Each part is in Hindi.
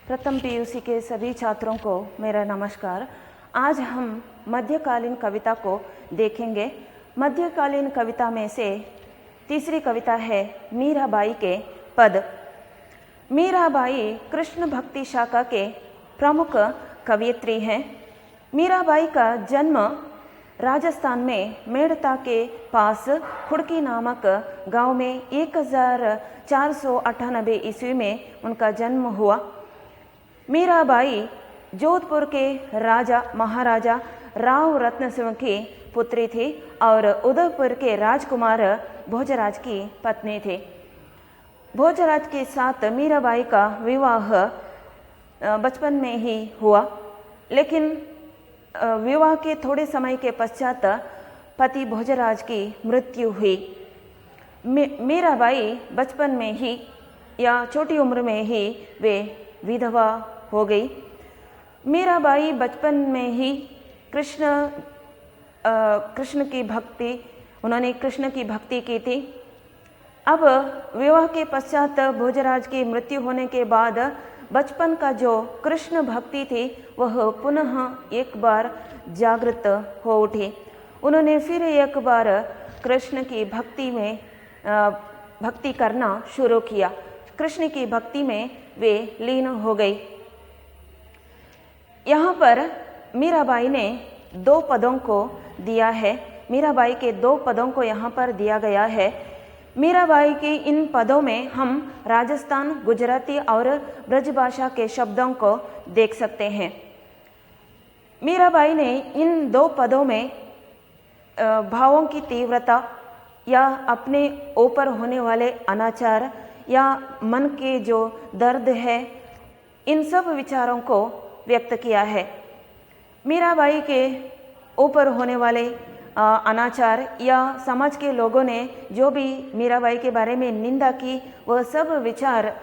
प्रथम पीयूसी के सभी छात्रों को मेरा नमस्कार। आज हम मध्यकालीन कविता को देखेंगे। मध्यकालीन कविता में से तीसरी कविता है मीराबाई के पद। मीराबाई कृष्ण भक्ति शाखा के प्रमुख कवयित्री हैं। मीराबाई का जन्म राजस्थान में मेड़ता के पास खुड़की नामक गांव में 1498 ईस्वी में उनका जन्म हुआ। मीराबाई जोधपुर के राजा महाराजा राव रत्न सिंह की पुत्री थी और उदयपुर के राजकुमार भोजराज की पत्नी थी। भोजराज के साथ मीराबाई का विवाह बचपन में ही हुआ, लेकिन विवाह के थोड़े समय के पश्चात पति भोजराज की मृत्यु हुई। मीराबाई बचपन में ही या छोटी उम्र में ही वे विधवा हो गई। मीराबाई बचपन में ही कृष्ण की भक्ति उन्होंने कृष्ण की भक्ति की थी। अब विवाह के पश्चात भोजराज की मृत्यु होने के बाद बचपन का जो कृष्ण भक्ति थी वह पुनः एक बार जागृत हो उठी। उन्होंने फिर एक बार कृष्ण की भक्ति में भक्ति करना शुरू किया। कृष्ण की भक्ति में वे लीन हो गई। यहाँ पर मीराबाई ने दो पदों को दिया है। मीराबाई के दो पदों को यहाँ पर दिया गया है। मीराबाई के इन पदों में हम राजस्थान, गुजराती और ब्रजभाषा के शब्दों को देख सकते हैं। मीराबाई ने इन दो पदों में भावों की तीव्रता या अपने ऊपर होने वाले अनाचार या मन के जो दर्द है, इन सब विचारों को व्यक्त किया है। मीराबाई के ऊपर होने वाले अनाचार या समाज के लोगों ने जो भी मीराबाई के बारे में निंदा की, वह सब विचार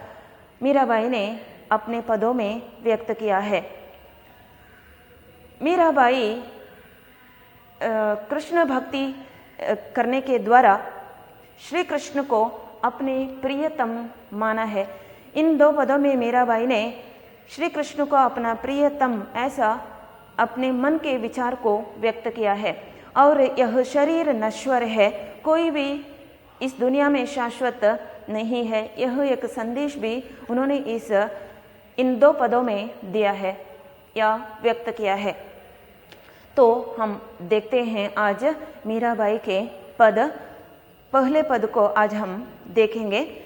मीराबाई ने अपने पदों में व्यक्त किया है। मीराबाई कृष्ण भक्ति करने के द्वारा श्री कृष्ण को अपने प्रियतम माना है। इन दो पदों में मीराबाई ने श्री कृष्ण को अपना प्रियतम ऐसा अपने मन के विचार को व्यक्त किया है। और यह शरीर नश्वर है, कोई भी इस दुनिया में शाश्वत नहीं है, यह एक संदेश भी उन्होंने इन दो पदों में दिया है या व्यक्त किया है। तो हम देखते हैं आज मीराबाई के पद। पहले पद को आज हम देखेंगे।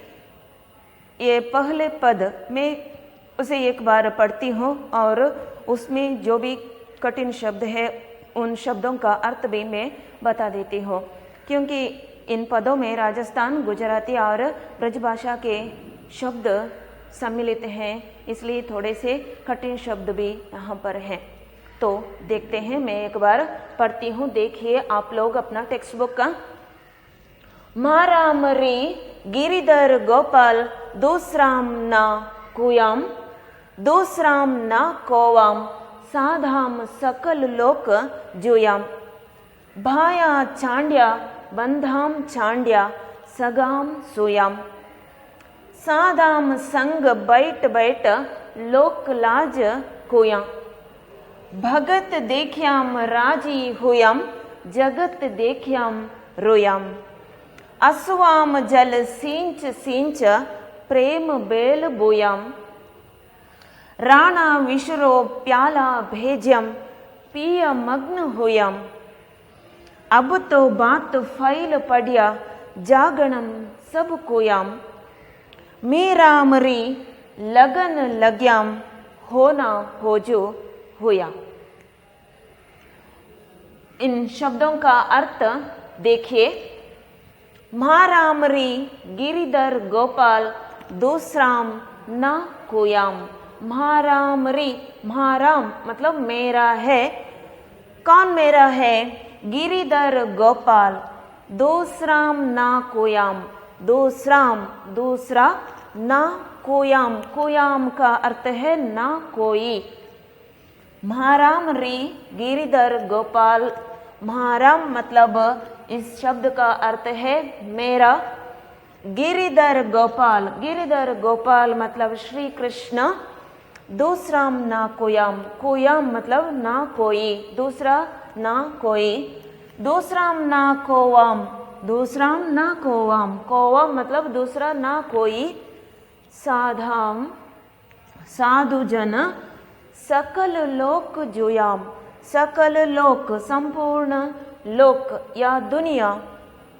ये पहले पद में उसे एक बार पढ़ती हूँ और उसमें जो भी कठिन शब्द है उन शब्दों का अर्थ भी मैं बता देती हूँ, क्योंकि इन पदों में राजस्थान, गुजराती और ब्रजभाषा के शब्द सम्मिलित हैं, इसलिए थोड़े से कठिन शब्द भी यहाँ पर हैं। तो देखते हैं, मैं एक बार पढ़ती हूँ, देखिए आप लोग अपना टेक्स्ट बुक का। मारामरी गिरिधर गोपाल दूसराम ना कुयाम, दूसराम ना कोवाम, साधाम सकल लोक जुयाम, भाया चांड्या बंधाम चांड्या सगाम सुयाम, साधाम संग बैठ बैठ लोक लाज कुया, भगत देख्याम राजी हुयाम, जगत देख्याम रोयाम, असवाम जल सींच सींच प्रेम बेल बोयाम, राणा विशरो प्याला भेजम पिय मग्न होयम, अब तो बात फैल पड़िया जागणम सब कोयाम, मीरामरी लगन लग्याम होना हो जो होया। इन शब्दों का अर्थ देखिए। महारामरी गिरिधर गोपाल दूसराम न कोयाम। महारामरी, महाराम मतलब मेरा है। कौन मेरा है? गिरिधर गोपाल, दूसराम ना कोयाम, दूसराम दूसरा, ना कोयाम, कोयाम का अर्थ है ना कोई। महारामरी गिरिधर गोपाल, महाराम मतलब इस शब्द का अर्थ है मेरा। गिरिधर गोपाल, गिरिधर गोपाल मतलब श्री कृष्ण। दूसराम ना कोयाम, कोयाम मतलब ना कोई, दूसरा ना कोई, दूसराम ना कोवाम, दूसराम ना कोवाम, कोवाम मतलब दूसरा ना कोई, साधाम साधु जन, सकल लोक जुयाम, सकल लोक संपूर्ण लोक या दुनिया,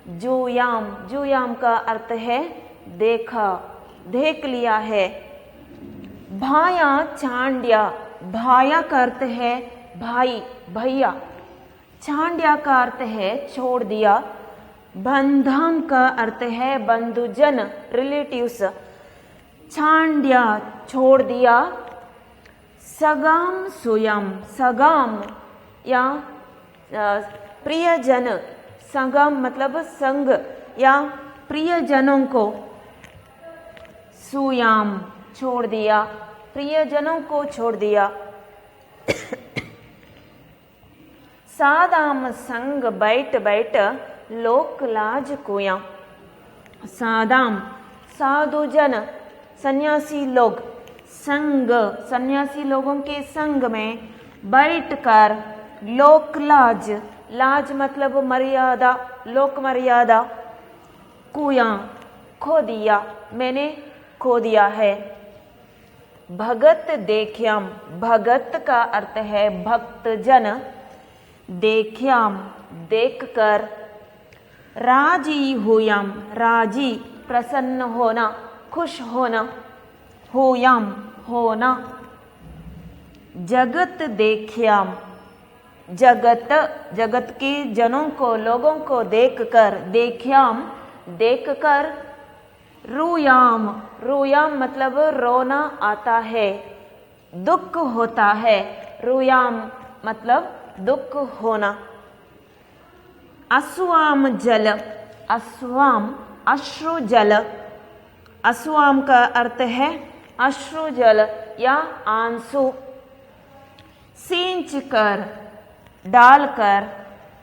जुयाम, जुयाम का अर्थ है देखा, देख लिया है। भाया चांड्या, भाया का अर्थ है भाई, भैया, चांड्या का अर्थ है छोड़ दिया, बंधम का अर्थ है बंधुजन, रिलेटिव्स, चांड्या छोड़ दिया, सगाम सुयम, सगाम या प्रियजन, सगाम मतलब संग या प्रियजनों को, सुयाम छोड़ दिया, प्रियजनों को छोड़ दिया। सादाम संग बैठ बैठ लोक लाज कोया, सादाम साधुजन सन्यासी लोग, संग सन्यासी लोगों के संग में बैठकर लोक लाज, लाज मतलब मर्यादा, लोक मर्यादा, कुया खो दिया, मैंने खो दिया है। भगत देख्याम, भगत का अर्थ है भक्त जन, देख्याम देखकर, राजी हुयाम, राजी प्रसन्न होना, खुश होना, होयाम होना, जगत देख्याम, जगत जगत के जनों को, लोगों को देखकर, देख्याम देखकर, रूयाम, रूयाम मतलब रोना आता है, दुख होता है, रूयाम मतलब दुख होना। अस्वाम जल, अस्वाम अश्रु जल, अस्वाम का अर्थ है अश्रु जल या आंसू, सींच कर डालकर,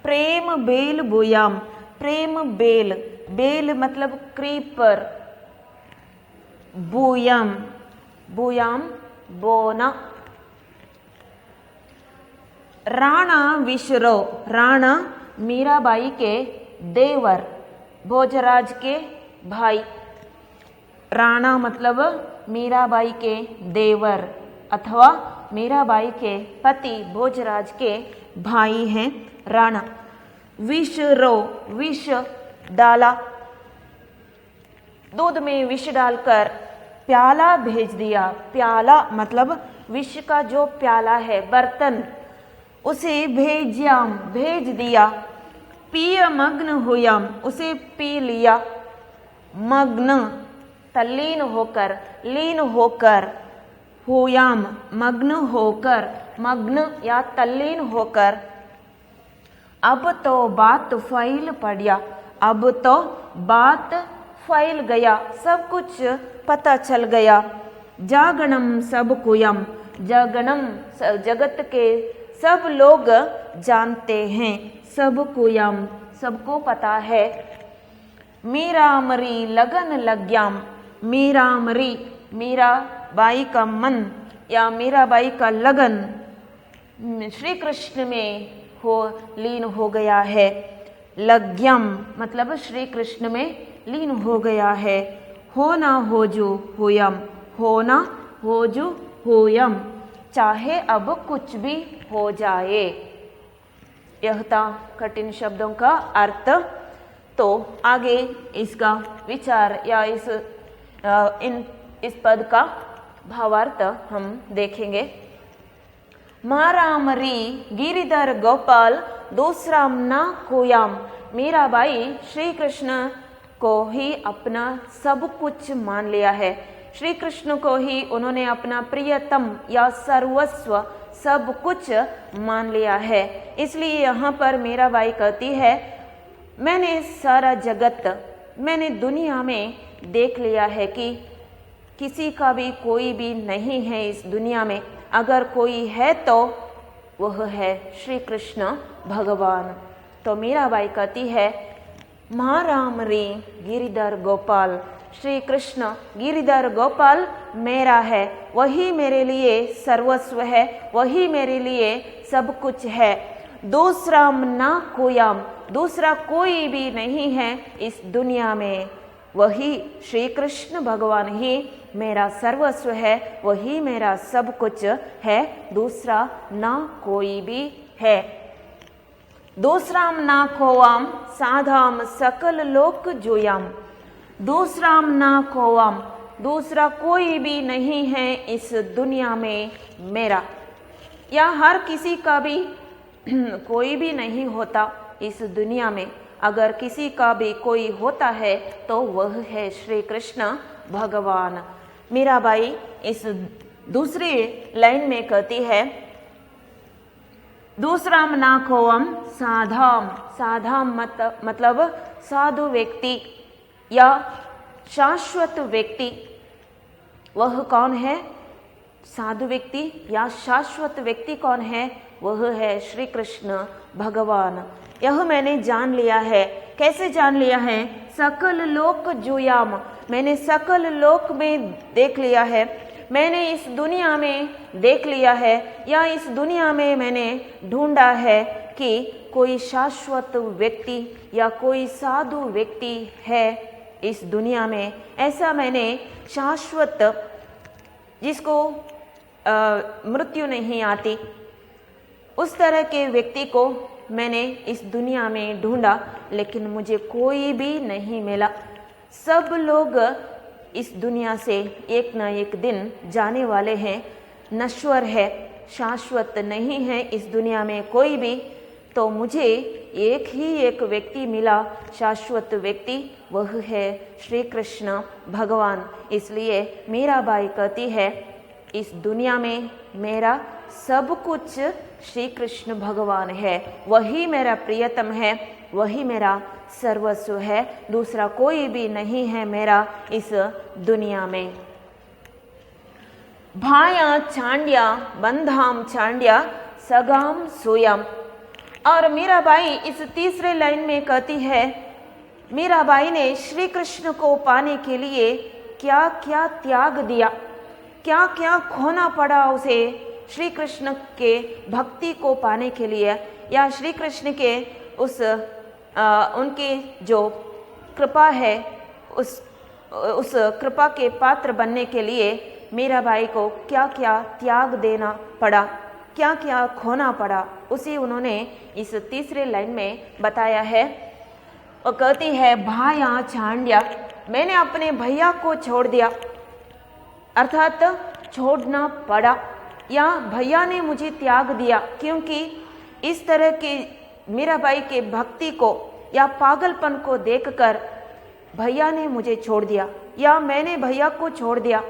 प्रेम बेल बुयाम, प्रेम बेल, बेल मतलब क्रीपर, बुयाम, बुयाम बोना। राणा विशरो, राणा मीराबाई के देवर, भोजराज के भाई, राणा मतलब मीराबाई के देवर अथवा मीराबाई के पति भोजराज के भाई हैं राणा। विष रो, विष डाला, दूध में विष डालकर प्याला भेज दिया, प्याला मतलब विष का जो प्याला है बर्तन, उसे भेज्याम भेज दिया। पिय मग्न हुयाम, उसे पी लिया, मग्न तल्लीन होकर, लीन होकर, हुयाम मग्न होकर, मग्न या तल्लीन होकर। अब तो बात फैल पड़ा, अब तो बात फैल गया, सब कुछ पता चल गया। जागणम सब कुयम, जागणम जगत के सब लोग जानते हैं, सब कुयम सबको पता है। मीरा मरी लगन लग्याम, मीरा मरी मीरा बाई का मन या मीरा बाई का लगन श्री कृष्ण में हो लीन हो गया है। लग्यम मतलब श्री कृष्ण में लीन हो गया है। होना होजु होयम, होना होजु होयम, चाहे अब कुछ भी हो जाए। यह था कठिन शब्दों का अर्थ। तो आगे इसका विचार या इस पद का भावार्थ हम देखेंगे। मारामरी गिरिधर गोपाल दूसरा ना कोयाम, मीराबाई श्री कृष्ण को ही अपना सब कुछ मान लिया है। श्री कृष्ण को ही उन्होंने अपना प्रियतम या सर्वस्व सब कुछ मान लिया है। इसलिए यहाँ पर मीराबाई कहती है, मैंने सारा जगत, मैंने दुनिया में देख लिया है कि किसी का भी कोई भी नहीं है इस दुनिया में। अगर कोई है तो वह है श्री कृष्ण भगवान। तो मीराबाई कहती है, महाराम रे गिरिधर गोपाल, श्री कृष्ण गिरिधर गोपाल मेरा है, वही मेरे लिए सर्वस्व है, वही मेरे लिए सब कुछ है। दूसरा ना कोयाम, दूसरा कोई भी नहीं है इस दुनिया में, वही श्री कृष्ण भगवान ही मेरा सर्वस्व है, वही मेरा सब कुछ है, दूसरा ना कोई भी है। दूसराम ना खोवाम साधाम सकल लोक जोयाम, दूसराम ना खोवाम, दूसरा कोई भी नहीं है इस दुनिया में मेरा, या हर किसी का भी कोई भी नहीं होता इस दुनिया में। अगर किसी का भी कोई होता है तो वह है श्री कृष्ण भगवान। मीराबाई इस दूसरी लाइन में कहती है, दूसराम ना खोवम साधाम, साधाम मतलब साधु व्यक्ति या शाश्वत व्यक्ति। वह कौन है? साधु व्यक्ति या शाश्वत व्यक्ति कौन है? वह है श्री कृष्ण भगवान। यह मैंने जान लिया है। कैसे जान लिया है? सकल लोक जुयाम, मैंने सकल लोक में देख लिया है, मैंने इस दुनिया में देख लिया है, या इस दुनिया में मैंने ढूंढा है कि कोई शाश्वत व्यक्ति या कोई साधु व्यक्ति है इस दुनिया में। ऐसा मैंने शाश्वत, जिसको मृत्यु नहीं आती, उस तरह के व्यक्ति को मैंने इस दुनिया में ढूंढा, लेकिन मुझे कोई भी नहीं मिला। सब लोग इस दुनिया से एक न एक दिन जाने वाले हैं, नश्वर है, शाश्वत नहीं है इस दुनिया में कोई भी। तो मुझे एक ही एक व्यक्ति मिला, शाश्वत व्यक्ति, वह है श्री कृष्ण भगवान। इसलिए मीराबाई कहती है, इस दुनिया में मेरा सब कुछ श्री कृष्ण भगवान है, वही मेरा प्रियतम है, वही मेरा सर्वस्व है, दूसरा कोई भी नहीं है मेरा इस दुनिया में। भाया चांड्या बंधाम चांड्या सगाम सोयाम। और मीराबाई इस तीसरे लाइन में कहती है, मीराबाई ने श्री कृष्ण को पाने के लिए क्या क्या त्याग दिया, क्या क्या खोना पड़ा उसे श्री कृष्ण के भक्ति को पाने के लिए, या श्री कृष्ण के उस उनके जो कृपा है उस कृपा के पात्र बनने के लिए मीराबाई को क्या क्या त्याग देना पड़ा, क्या क्या खोना पड़ा, उसे उन्होंने इस तीसरे लाइन में बताया है। वो कहती है, भाया चांड्या, मैंने अपने भैया को छोड़ दिया, अर्थात छोड़ना पड़ा, या भैया ने मुझे त्याग दिया, क्योंकि इस तरह के मीराबाई के भक्ति को या पागलपन को देखकर भैया ने मुझे छोड़ दिया, या मैंने भैया को छोड़ दिया,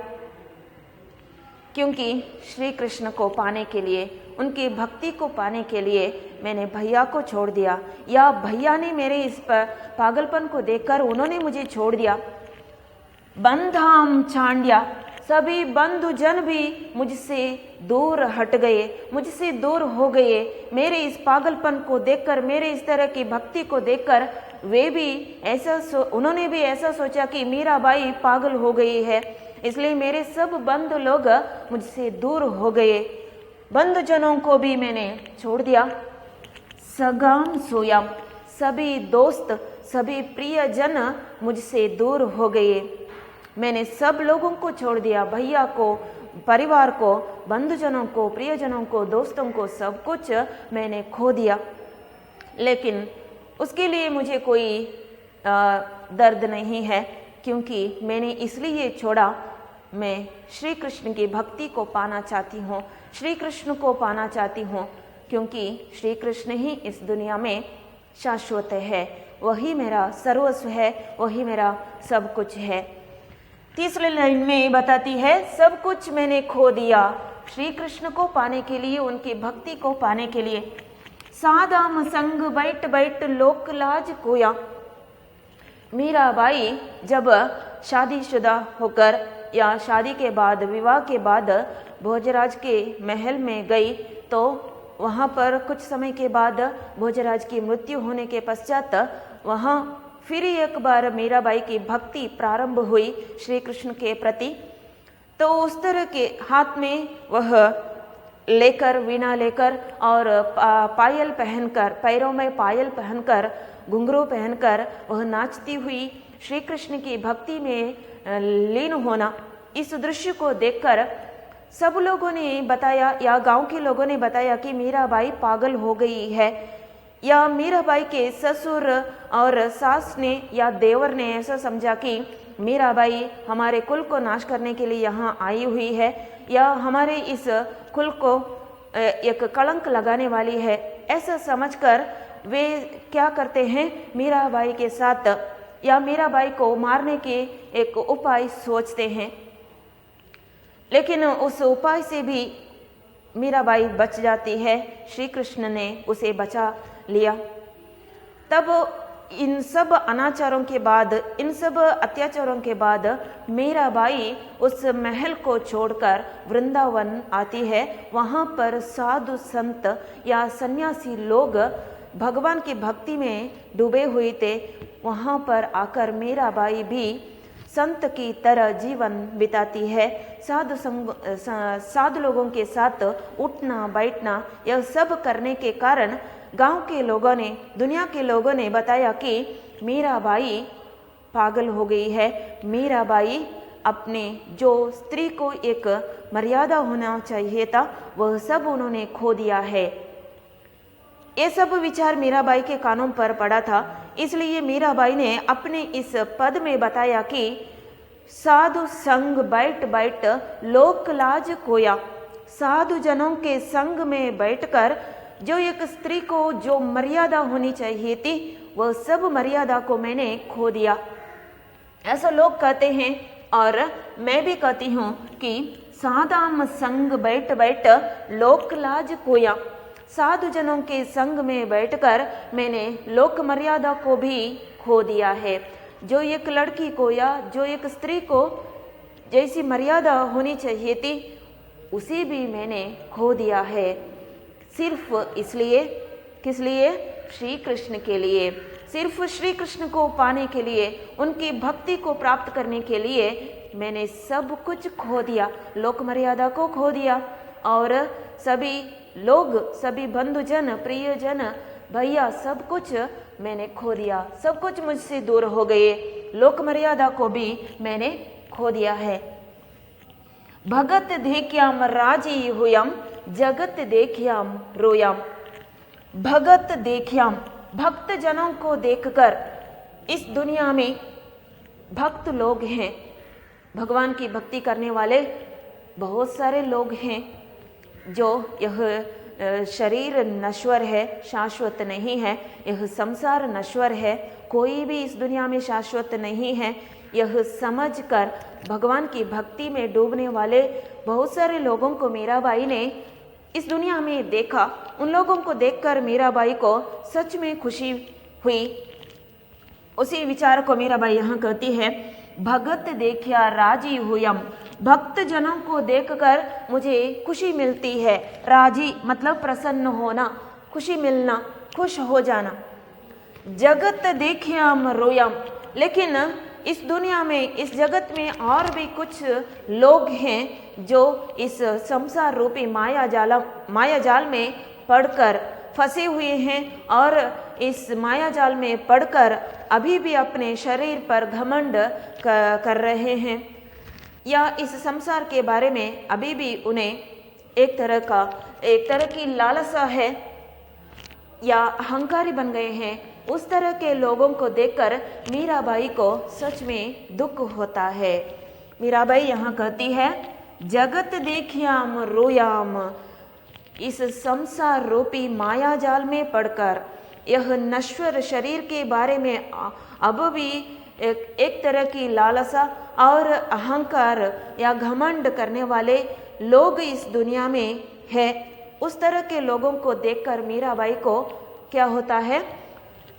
क्योंकि श्री कृष्ण को पाने के लिए, उनकी भक्ति को पाने के लिए मैंने भैया को छोड़ दिया, या भैया ने मेरे इस पर पागलपन को देखकर उन्होंने मुझे छोड़ दिया। बंधाम चांड्या, सभी बंधुजन भी मुझसे दूर हट गए, मुझसे दूर हो गए। मेरे इस पागलपन को देखकर, मेरे इस तरह की भक्ति को देखकर वे भी उन्होंने भी ऐसा सोचा कि मीराबाई पागल हो गई है, इसलिए मेरे सब बंधु लोग मुझसे दूर हो गए, बंधुजनों को भी मैंने छोड़ दिया। सगाम सोयाम, सभी दोस्त, सभी प्रियजन मुझसे दूर हो गए, मैंने सब लोगों को छोड़ दिया, भैया को, परिवार को, बंधुजनों को, प्रियजनों को, दोस्तों को, सब कुछ मैंने खो दिया। लेकिन उसके लिए मुझे कोई दर्द नहीं है, क्योंकि मैंने इसलिए छोड़ा, मैं श्री कृष्ण की भक्ति को पाना चाहती हूँ, श्री कृष्ण को पाना चाहती हूँ, क्योंकि श्री कृष्ण ही इस दुनिया में शाश्वत है, वही मेरा सर्वस्व है, वही मेरा सब कुछ है। तीसरे लाइन में बताती है, सब कुछ मैंने खो दिया श्री कृष्ण को पाने के लिए, उनकी भक्ति को पाने के लिए। सादाम संग बैठ बैठ लोक लाज कोया। मीराबाई जब शादीशुदा होकर या शादी के बाद, विवाह के बाद भोजराज के महल में गई, तो वहाँ पर कुछ समय के बाद भोजराज की मृत्यु होने के पश्चात वहाँ फिर एक बार मीराबाई की भक्ति प्रारंभ हुई श्री कृष्ण के प्रति। तो उस तरह के हाथ में वह लेकर, वीणा लेकर और पायल पहनकर, पैरों में पायल पहनकर, घुंघरू पहनकर वह नाचती हुई श्री कृष्ण की भक्ति में लीन होना, इस दृश्य को देखकर सब लोगों ने बताया, या गांव के लोगों ने बताया कि मीराबाई पागल हो गई है, या मीराबाई के ससुर और सास ने या देवर ने ऐसा समझा कि मीराबाई हमारे कुल को नाश करने के लिए यहाँ आई हुई है, या हमारे इस कुल को एक कलंक लगाने वाली है। ऐसा समझकर वे क्या करते हैं, मीराबाई के साथ या मीराबाई को मारने के एक उपाय सोचते हैं। लेकिन उस उपाय से भी मीराबाई बच जाती है, श्री कृष्ण ने उसे बचा लिया। तब इन सब अनाचारों के बाद, इन सब अत्याचारों के बाद मीराबाई उस महल को छोड़कर वृंदावन आती है। वहाँ पर साधु संत या सन्यासी लोग भगवान की भक्ति में डूबे हुए थे। वहाँ पर आकर मीराबाई भी संत की तरह जीवन बिताती है। साधु लोगों के साथ उठना बैठना यह सब करने के कारण गांव के लोगों ने, दुनिया के लोगों ने बताया कि मीराबाई पागल हो गई है। मीराबाई अपने जो स्त्री को एक मर्यादा होना चाहिए था, वह सब उन्होंने खो दिया है। ये सब विचार मीराबाई के कानों पर पड़ा था। इसलिए मीराबाई ने अपने इस पद में बताया कि साधु संग बैठ बैठ लोक लाज खोया। साधु जनों के संग में बैठकर जो एक स्त्री को जो मर्यादा होनी चाहिए थी, वह सब मर्यादा को मैंने खो दिया। ऐसा लोग कहते हैं और मैं भी कहती हूँ कि सादाम संग बैठ बैठ लोक लाज खोया। साधु जनों के संग में बैठकर मैंने लोक मर्यादा को भी खो दिया है। जो एक लड़की को या जो एक स्त्री को जैसी मर्यादा होनी चाहिए थी, उसे भी मैंने खो दिया है। सिर्फ इसलिए, किस लिए? श्री कृष्ण के लिए। सिर्फ श्री कृष्ण को पाने के लिए, उनकी भक्ति को प्राप्त करने के लिए मैंने सब कुछ खो दिया, लोक मर्यादा को खो दिया। और सभी लोग, सभी बंधुजन, प्रियजन, भैया, सब कुछ मैंने खो दिया। सब कुछ मुझसे दूर हो गए। लोक मर्यादा को भी मैंने खो दिया है। भगत देखियाम राजी हुयम, जगत देखियाम रोयम। भगत देखियाम, भक्त जनों को देखकर, इस दुनिया में भक्त लोग हैं, भगवान की भक्ति करने वाले बहुत सारे लोग हैं। जो यह शरीर नश्वर है, शाश्वत नहीं है। यह संसार नश्वर है, कोई भी इस दुनिया में शाश्वत नहीं है। यह समझकर भगवान की भक्ति में डूबने वाले बहुत सारे लोगों को मीराबाई ने इस दुनिया में देखा। उन लोगों को देखकर मीराबाई को सच में खुशी हुई। उसी विचार को मीराबाई यहाँ कहती है, भगत देखिया राजी हुयम। भक्त जनों को देखकर मुझे खुशी मिलती है। राजी मतलब प्रसन्न होना, खुशी मिलना, खुश हो जाना। जगत देखियाम रोयम, लेकिन इस दुनिया में, इस जगत में और भी कुछ लोग हैं जो इस संसार रूपी माया जाल में पड़कर फंसे हुए हैं और इस माया जाल में पड़कर अभी भी अपने शरीर पर घमंड कर रहे हैं, या इस संसार के बारे में अभी भी उन्हें एक तरह की लालसा है या अहंकारी बन गए हैं। उस तरह के लोगों को देखकर मीराबाई को सच में दुख होता है। मीराबाई यहाँ कहती है, जगत देखियाम रोयाम। इस संसार रूपी माया जाल में पड़कर यह नश्वर शरीर के बारे में अब भी एक तरह की लालसा और अहंकार या घमंड करने वाले लोग इस दुनिया में है। उस तरह के लोगों को देखकर मीराबाई को क्या होता है?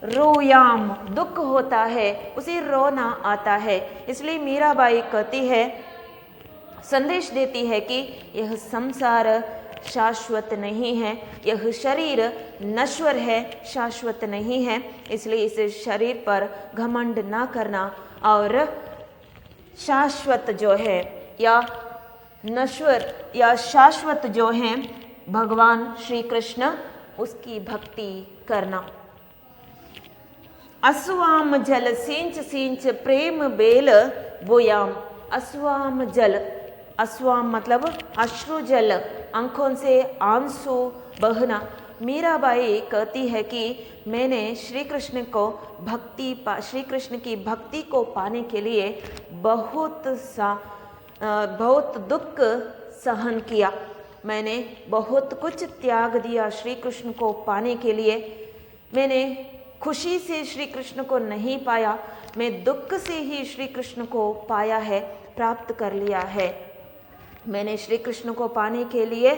रोयाम, दुख होता है, उसे रोना आता है। इसलिए मीराबाई कहती है, संदेश देती है कि यह संसार शाश्वत नहीं है। यह शरीर नश्वर है, शाश्वत नहीं है। इसलिए इस शरीर पर घमंड ना करना और शाश्वत जो है या नश्वर या शाश्वत जो है भगवान श्री कृष्ण, उसकी भक्ति करना। अस्वाम जल सिंच सिंच प्रेम बेल बोयाम। अस्वाम जल, अस्वाम मतलब अश्रु जल, आंखों से आंसू बहना। मीराबाई कहती है कि मैंने श्री कृष्ण की भक्ति को पाने के लिए बहुत दुख सहन किया। मैंने बहुत कुछ त्याग दिया श्री कृष्ण को पाने के लिए। मैंने खुशी से श्री कृष्ण को नहीं पाया, मैं दुख से ही श्री कृष्ण को पाया है, प्राप्त कर लिया है। मैंने श्री कृष्ण को पाने के लिए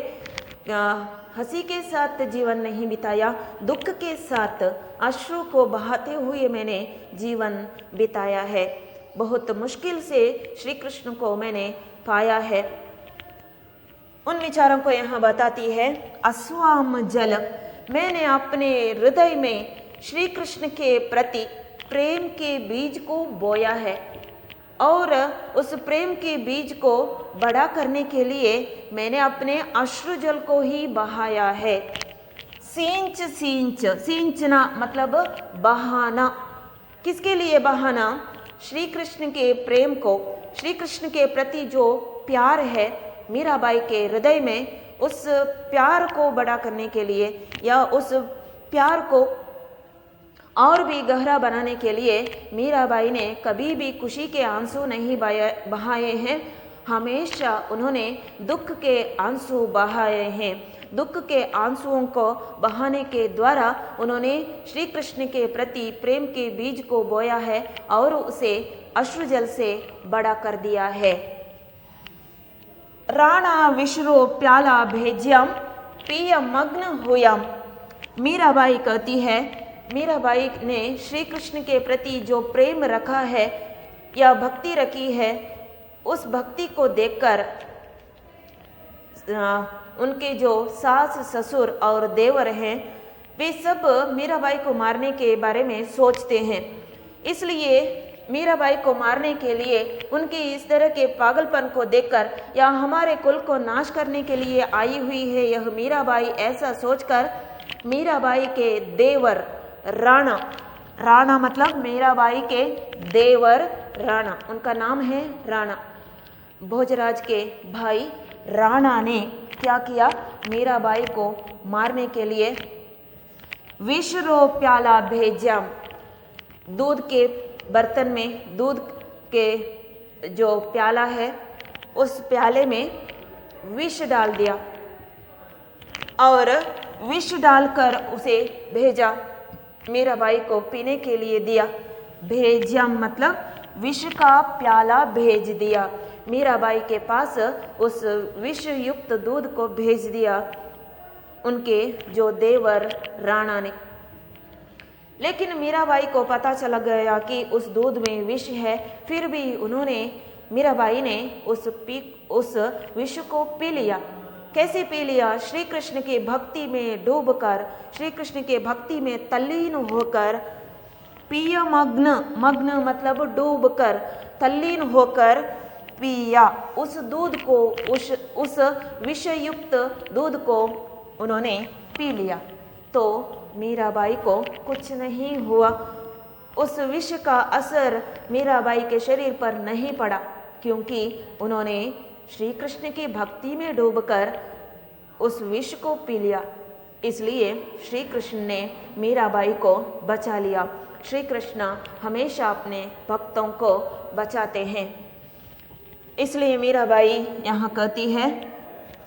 हंसी के साथ जीवन नहीं बिताया, दुख के साथ अश्रु को बहाते हुए मैंने जीवन बिताया है। बहुत मुश्किल से श्री कृष्ण को मैंने पाया है। उन विचारों को यहाँ बताती है। अस्वाम जल, मैंने अपने हृदय में श्री कृष्ण के प्रति प्रेम के बीज को बोया है और उस प्रेम के बीज को बड़ा करने के लिए मैंने अपने अश्रु जल को ही बहाया है। सींच सींच, सींचना मतलब बहाना। किसके लिए बहाना? श्री कृष्ण के प्रेम को, श्री कृष्ण के प्रति जो प्यार है मीराबाई के हृदय में, उस प्यार को बड़ा करने के लिए या उस प्यार को और भी गहरा बनाने के लिए मीराबाई ने कभी भी खुशी के आंसू नहीं बहाए हैं, हमेशा उन्होंने दुख के आंसू बहाए हैं। दुख के आंसुओं को बहाने के द्वारा उन्होंने श्री कृष्ण के प्रति प्रेम के बीज को बोया है और उसे अश्रुजल से बड़ा कर दिया है। राणा विश्रो प्याला भेज्यम पिय मग्न होयम। मीराबाई कहती है, मीराबाई ने श्री कृष्ण के प्रति जो प्रेम रखा है या भक्ति रखी है, उस भक्ति को देखकर उनके जो सास ससुर और देवर हैं वे सब मीराबाई को मारने के बारे में सोचते हैं। इसलिए मीराबाई को मारने के लिए, उनके इस तरह के पागलपन को देखकर या हमारे कुल को नाश करने के लिए आई हुई है यह मीराबाई, ऐसा सोचकर मीराबाई के देवर राणा, राणा मतलब मीराबाई के देवर राणा, उनका नाम है राणा, भोजराज के भाई राणा ने क्या किया? मीराबाई को मारने के लिए विश्रो प्याला भेज्यम, दूध के बर्तन में दूध के जो प्याला है उस प्याले में विष डाल दिया और विष डालकर उसे भेजा, मीराबाई को पीने के लिए दिया। भेज्यम मतलब विष का प्याला भेज दिया, मीराबाई के पास उस विष युक्त दूध को भेज दिया उनके जो देवर राणा ने। लेकिन मीराबाई को पता चला गया कि उस दूध में विष है, फिर भी मीराबाई ने उस विष को पी लिया। कैसे पी लिया? श्री कृष्ण की भक्ति में डूबकर, श्री कृष्ण के भक्ति में तल्लीन होकर, पिया मग्न, मग्न मतलब डूबकर, तल्लीन होकर पिया उस दूध को, उस विषयुक्त दूध को उन्होंने पी लिया। तो मीराबाई को कुछ नहीं हुआ, उस विष का असर मीराबाई के शरीर पर नहीं पड़ा, क्योंकि उन्होंने श्री कृष्ण की भक्ति में डूबकर उस विष को पी लिया। इसलिए श्री कृष्ण ने मीराबाई को बचा लिया। श्री कृष्ण हमेशा अपने भक्तों को बचाते हैं। इसलिए मीराबाई यहाँ कहती है,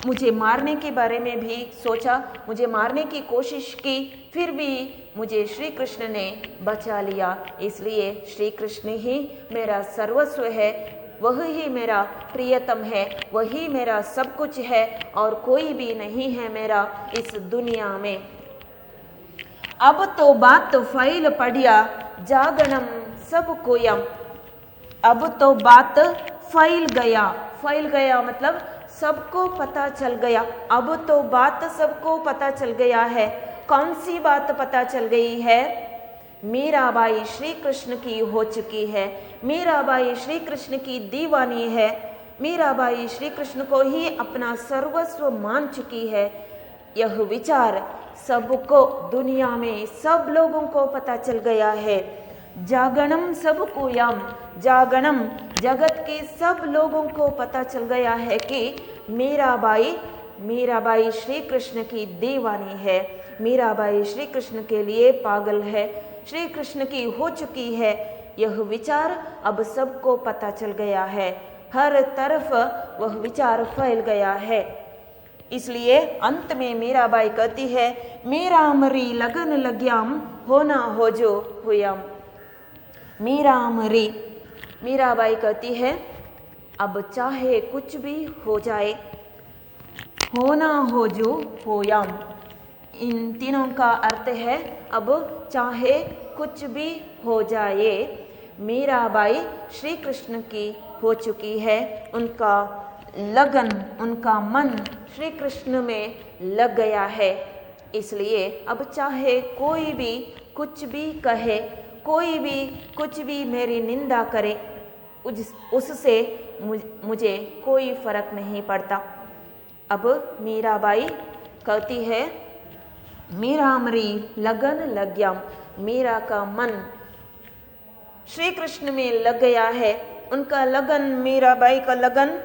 मुझे मारने के बारे में भी सोचा, मुझे मारने की कोशिश की, फिर भी मुझे श्री कृष्ण ने बचा लिया। इसलिए श्री कृष्ण ही मेरा सर्वस्व है, वह ही मेरा प्रियतम है, वही मेरा सब कुछ है और कोई भी नहीं है मेरा इस दुनिया में। अब तो बात फैल पड़िया जागणम सब कोयम। अब तो बात फैल गया, फैल गया मतलब सबको पता चल गया। अब तो बात सबको पता चल गया है। कौन सी बात पता चल गई है? मीराबाई श्री कृष्ण की हो चुकी है। मीराबाई श्री कृष्ण की दीवानी है। मीराबाई श्री कृष्ण को ही अपना सर्वस्व मान चुकी है। यह विचार सबको, दुनिया में सब लोगों को पता चल गया है। जागरणम सबको याम, जागरणम जगत के सब लोगों को पता चल गया है कि मीराबाई श्री कृष्ण की दीवानी है। मीराबाई श्री कृष्ण के लिए पागल है, श्री कृष्ण की हो चुकी है। यह विचार अब सबको पता चल गया है। हर तरफ वह विचार फैल गया है। इसलिए अंत में मीराबाई कहती है, मेरा मरी लगन लग्याम, होना हो जो हुयाम। मीराबाई कहती है, अब चाहे कुछ भी हो जाए, होना हो जो होयाम। इन तीनों का अर्थ है, अब चाहे कुछ भी हो जाए, मीराबाई श्री कृष्ण की हो चुकी है। उनका लगन, उनका मन श्री कृष्ण में लग गया है। इसलिए अब चाहे कोई भी कुछ भी कहे, कोई भी कुछ भी मेरी निंदा करे, उससे मुझे कोई फर्क नहीं पड़ता। अब मीराबाई कहती है, मेरा मरी लगन लग्याम, मेरा का मन श्री कृष्ण में लग गया है। उनका लगन, मीराबाई का लगन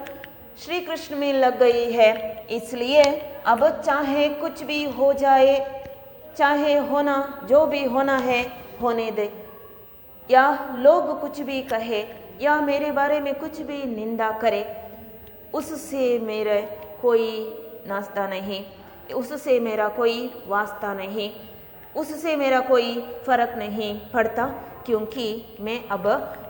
श्री कृष्ण में लग गई है। इसलिए अब चाहे कुछ भी हो जाए, चाहे होना जो भी होना है होने दे, या लोग कुछ भी कहे, या मेरे बारे में कुछ भी निंदा करे, उससे मेरे कोई नाश्ता नहीं, उससे मेरा कोई वास्ता नहीं, उससे मेरा कोई फर्क नहीं पड़ता, क्योंकि मैं अब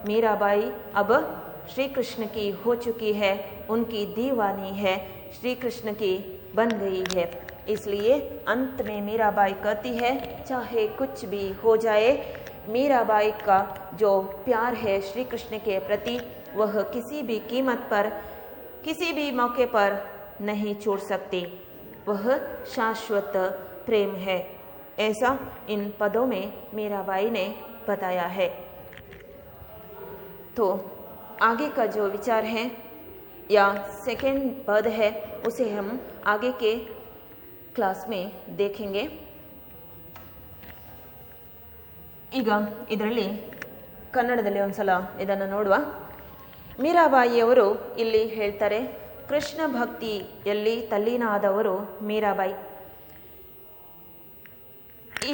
मीराबाई अब श्री कृष्ण की हो चुकी है, उनकी दीवानी है, श्री कृष्ण की बन गई है। इसलिए अंत में मीराबाई कहती है, चाहे कुछ भी हो जाए, मीराबाई का जो प्यार है श्री कृष्ण के प्रति, वह किसी भी कीमत पर, किसी भी मौके पर नहीं छोड़ सकती। वह शाश्वत प्रेम है। ऐसा इन पदों में मीराबाई ने बताया है। तो आगे का जो विचार है या सेकेंड पद है, उसे हम आगे के क्लास में देखेंगे। ಈಗ ಇದರಲ್ಲಿ ಕನ್ನಡದಲ್ಲಿ ಒಂದ್ಸಲ ಇದನ್ನು ನೋಡುವ. ಮೀರಾಬಾಯಿಯವರು ಇಲ್ಲಿ ಹೇಳ್ತಾರೆ, ಕೃಷ್ಣ ಭಕ್ತಿಯಲ್ಲಿ ತಲ್ಲೀನ ಆದವರು ಮೀರಾಬಾಯಿ. ಈ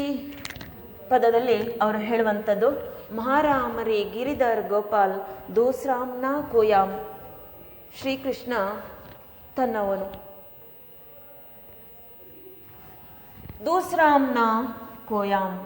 ಪದದಲ್ಲಿ ಅವರು ಹೇಳುವಂಥದ್ದು, ಮಹಾರಾಮರಿ ಗಿರಿಧರ್ ಗೋಪಾಲ್ ದೂಸ್ರಾಮ್ನ ಕೋಯಾಮ್. ಶ್ರೀಕೃಷ್ಣ ತನ್ನವನು, ದೂಸ್ರಾಮ್ನ ಕೋಯಾಮ್.